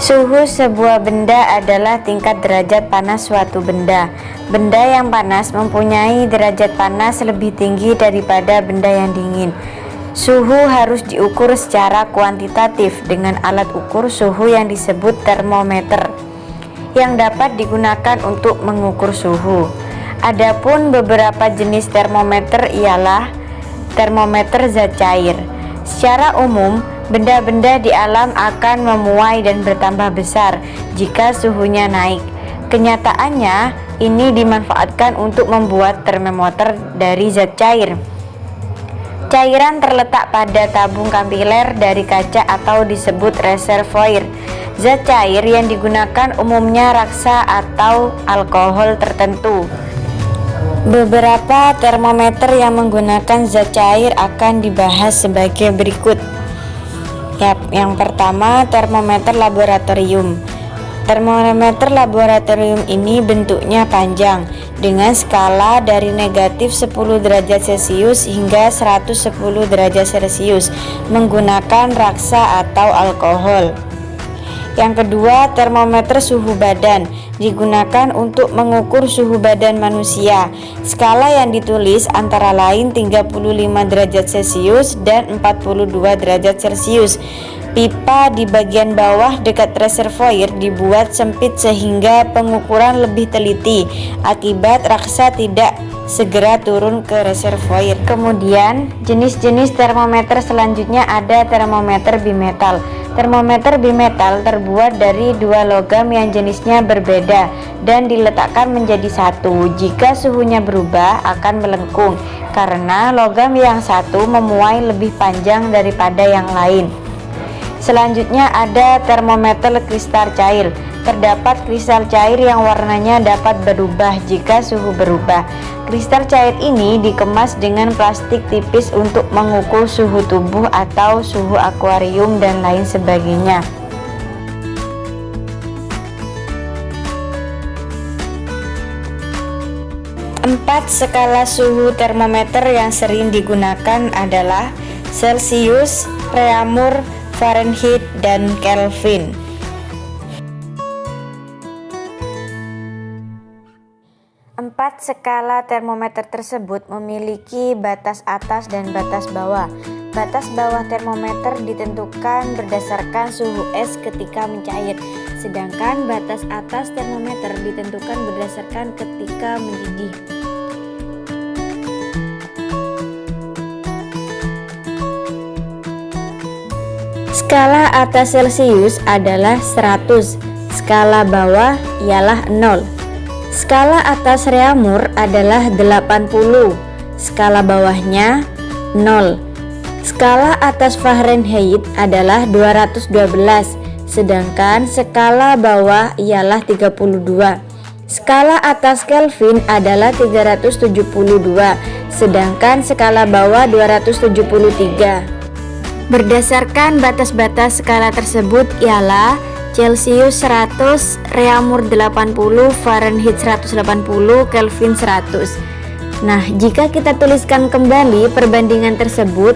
Suhu sebuah benda adalah tingkat derajat panas suatu benda. Benda yang panas mempunyai derajat panas lebih tinggi daripada benda yang dingin. Suhu harus diukur secara kuantitatif dengan alat ukur suhu yang disebut termometer, yang dapat digunakan untuk mengukur suhu. Adapun beberapa jenis termometer ialah termometer zat cair. Secara umum, benda-benda di alam akan memuai dan bertambah besar jika suhunya naik. Kenyataannya, ini dimanfaatkan untuk membuat termometer dari zat cair. Cairan terletak pada tabung kapiler dari kaca atau disebut reservoir. Zat cair yang digunakan umumnya raksa atau alkohol tertentu. Beberapa termometer yang menggunakan zat cair akan dibahas sebagai berikut. Yang pertama, termometer laboratorium. Termometer laboratorium ini bentuknya panjang dengan skala dari negatif 10 derajat Celcius hingga 110 derajat Celcius menggunakan raksa atau alkohol. Yang kedua, termometer suhu badan digunakan untuk mengukur suhu badan manusia. Skala yang ditulis antara lain 35 derajat Celcius dan 42 derajat Celcius. Pipa di bagian bawah dekat reservoir dibuat sempit sehingga pengukuran lebih teliti akibat raksa tidak segera turun ke reservoir. Kemudian, jenis-jenis termometer selanjutnya ada termometer bimetal. Termometer bimetal terbuat dari dua logam yang jenisnya berbeda dan diletakkan menjadi satu. Jika suhunya berubah, akan melengkung karena logam yang satu memuai lebih panjang daripada yang lain. Selanjutnya ada termometer kristal cair. Terdapat kristal cair yang warnanya dapat berubah jika suhu berubah. Kristal cair ini dikemas dengan plastik tipis untuk mengukur suhu tubuh atau suhu akuarium dan lain sebagainya. Empat skala suhu termometer yang sering digunakan adalah Celcius, Reaumur, Fahrenheit, dan Kelvin. Empat skala termometer tersebut memiliki batas atas dan batas bawah. Batas bawah termometer ditentukan berdasarkan suhu es ketika mencair, sedangkan batas atas termometer ditentukan berdasarkan ketika mendidih. Skala atas Celcius adalah 100, skala bawah ialah 0. Skala atas Reaumur adalah 80, skala bawahnya 0. Skala atas Fahrenheit adalah 212, sedangkan skala bawah ialah 32. Skala atas Kelvin adalah 372, sedangkan skala bawah 273. Berdasarkan batas-batas skala tersebut ialah Celcius 100, Reaumur 80, Fahrenheit 180, Kelvin 100. Nah, jika kita tuliskan kembali perbandingan tersebut,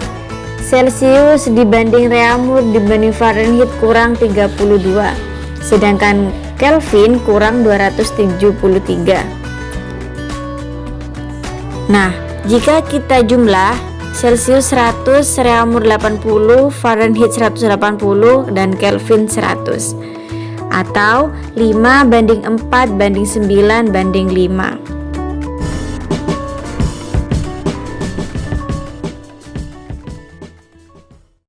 Celcius dibanding Reaumur dibanding Fahrenheit kurang 32, sedangkan Kelvin kurang 273. Nah, jika kita jumlah Celcius 100, Reaumur 80, Fahrenheit 180, dan Kelvin 100, atau 5 banding 4 banding 9 banding 5.